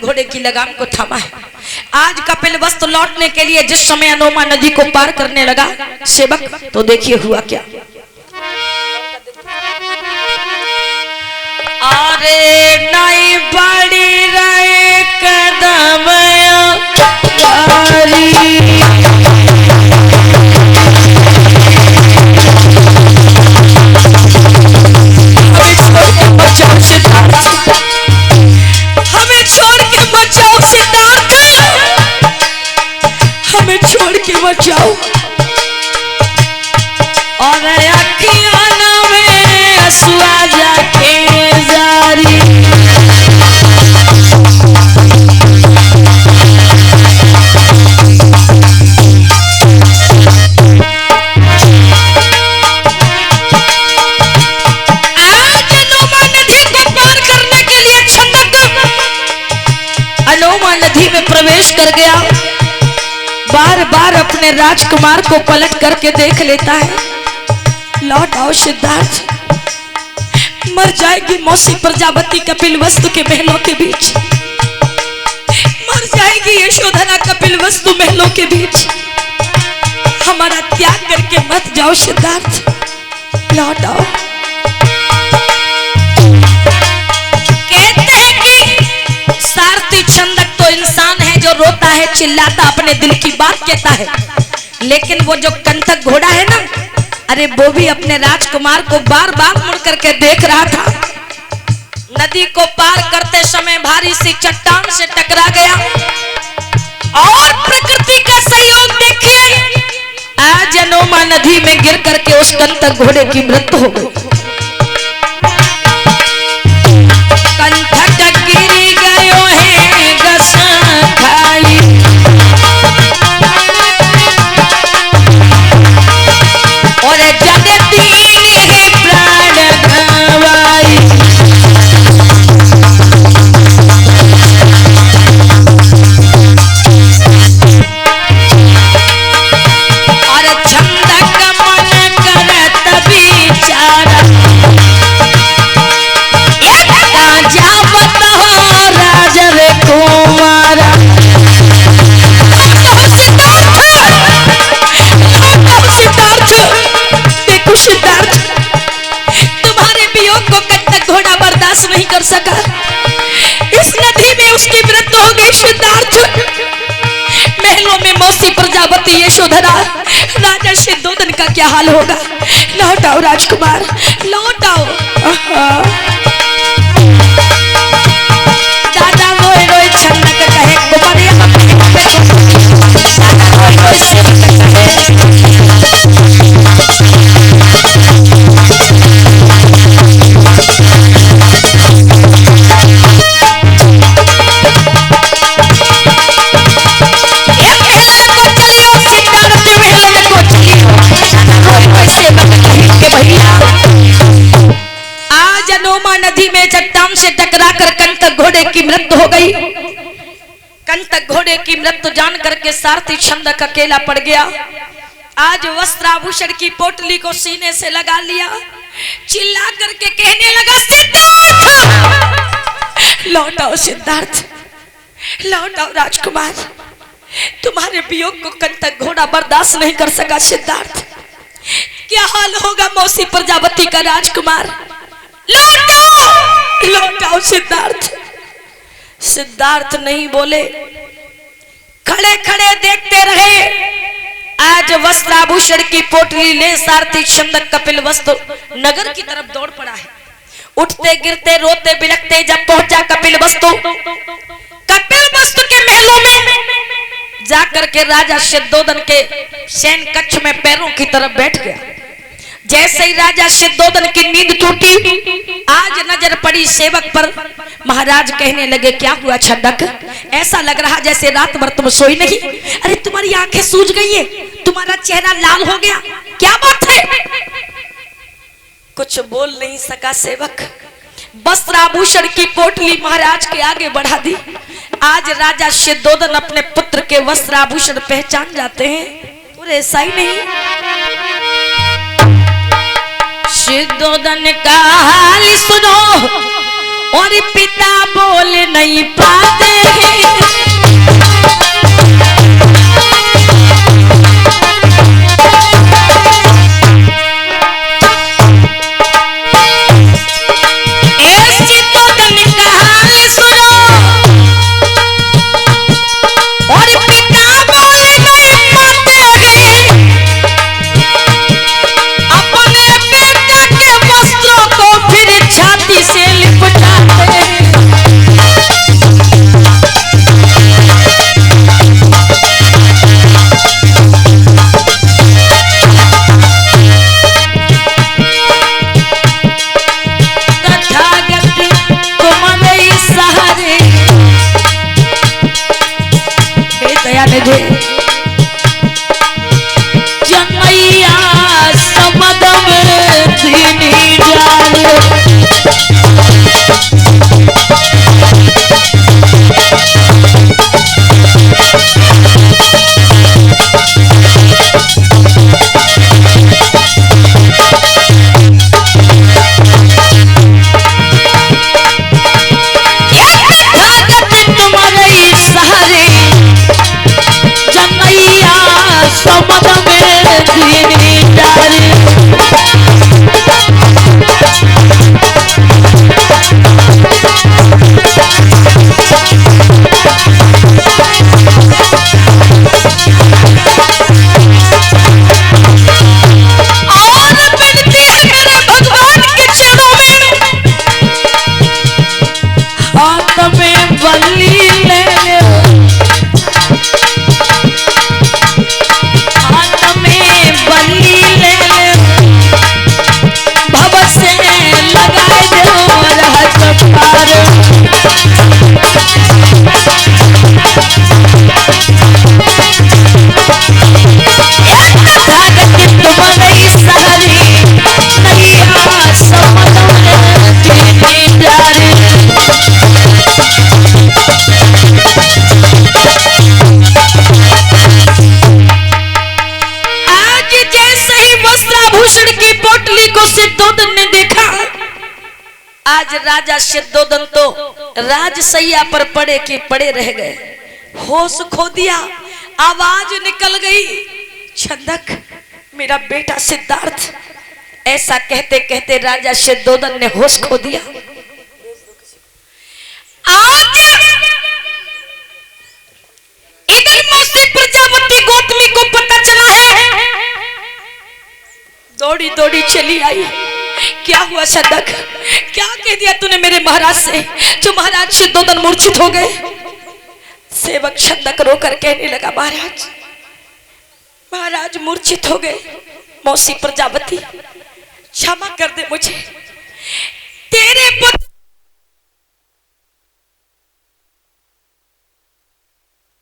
घोड़े की लगाम को थामा है। आज कपिलवस्तु लौटने के लिए जिस समय अनोमा नदी को पार करने लगा सेवक, तो देखिए हुआ क्या। अरे नहीं बड़ी रहे कदम हमें छोड़ के बचाओ सिद्धार्थ, हमें छोड़ के बचाओ। और अखियां में आंसुआ जाके जारी, प्रवेश कर गया। बार बार अपने राजकुमार को पलट करके देख लेता है। लौट आओ सिद्धार्थ, मर जाएगी मौसी प्रजापति कपिलवस्तु के महलों के बीच, मर जाएगी यशोधरा कपिलवस्तु महलों के बीच। हमारा त्याग करके मत जाओ सिद्धार्थ, लौट आओ। कहते हैं कि सारथी छंदक तो इंसान है जो रोता है, चिल्लाता, अपने दिल की बात कहता है, लेकिन वो जो कंटक घोड़ा है ना, अरे वो भी अपने राजकुमार को बार बार मुड़ करके देख रहा था। नदी को पार करते समय भारी सी चट्टान से टकरा गया और प्रकृति का सहयोग देखिए, आज अनोमा नदी में गिर करके उस कंटक घोड़े की मृत्यु हो गई। कंटक गिरी गयो है गस खाई, और जगती ने प्राण गवाई। और छंदक मन करत बिचारा, जावत हो राज रे कुमारा। देखो सिद्धार्थ, तुम्हारे वियोग को कंटक घोड़ा बर्दाश्त नहीं कर सका, इस नदी में उसकी मृत्यु हो गई। सिद्धार्थ, महलों में मौसी प्रजापति यशोधरा, राजा सिद्धोदन का क्या हाल होगा। लौट आओ राजकुमार, लौट आओ। दादा रोए रोए छंदक कहे, कुमारिया दादा रोए रोए छंदक कहे। आज अनोमा नदी में चट्टान से टकराकर कंटक घोड़े की मृत्यु हो गई। कंटक घोड़े की मृत्यु जान करके सारथी छंदक अकेला पड़ गया। आज वस्त्राभूषण की पोटली को सीने से लगा लिया, चिल्ला करके कहने लगा, सिद्धार्थ लौट आओ, सिद्धार्थ लौट आओ राजकुमार, तुम्हारे वियोग को कंटक घोड़ा बर्दाश्त नहीं कर सका। सिद्धार्थ, क्या हाल होगा मौसी प्रजापति का राजकुमार। लौट आओ, लौट आओ सिद्धार्थ। सिद्धार्थ नहीं बोले, खड़े खड़े देखते रहे। आज वस्त्राभूषण की पोटली ले सारथी छंदक कपिलवस्तु नगर की तरफ दौड़ पड़ा है। उठते गिरते रोते बिलखते जब पहुंचा कपिलवस्तु के महलों में जाकर के राजा सिद्धोदन के सैन कक्ष में पैरों की तरफ बैठ गया। जैसे ही राजा सिद्धोदन की नींद टूटी, आज नजर पड़ी सेवक पर। महाराज कहने लगे, क्या हुआ छंदक, ऐसा लग रहा जैसे रात भर तुम सोई नहीं। अरे तुम्हारी आंखें सूज गई है, तुम्हारा चेहरा लाल हो गया, क्या बात है। कुछ बोल नहीं सका सेवक। वस्त्राभूषण की पोटली महाराज के आगे बढ़ा दी। आज राजा सिद्धोदन अपने पुत्र के वस्त्राभूषण पहचान जाते हैं। और ऐसा ही नहीं, सिद्धोदन का हाल सुनो और पिता बोल नहीं पाते। रे जनैया समद में दीनी डाले आज राजा सिद्धोदन तो राजसैया पर पड़े के पड़े रह गए, होश खो दिया, आवाज निकल गई, छंदक मेरा बेटा सिद्धार्थ। ऐसा कहते कहते राजा सिद्धोदन ने होश खो दिया। आज इधर मौसी प्रजापति गौतमी को पता चला है, दौड़ी दौड़ी चली आई। क्या हुआ छंदक, क्या कह दिया तूने मेरे महाराज से जो महाराज सिद्धोदन मूर्छित हो गए? सेवक छंदक रोकर कहने लगा, महाराज मूर्छित हो गए। मौसी प्रजापति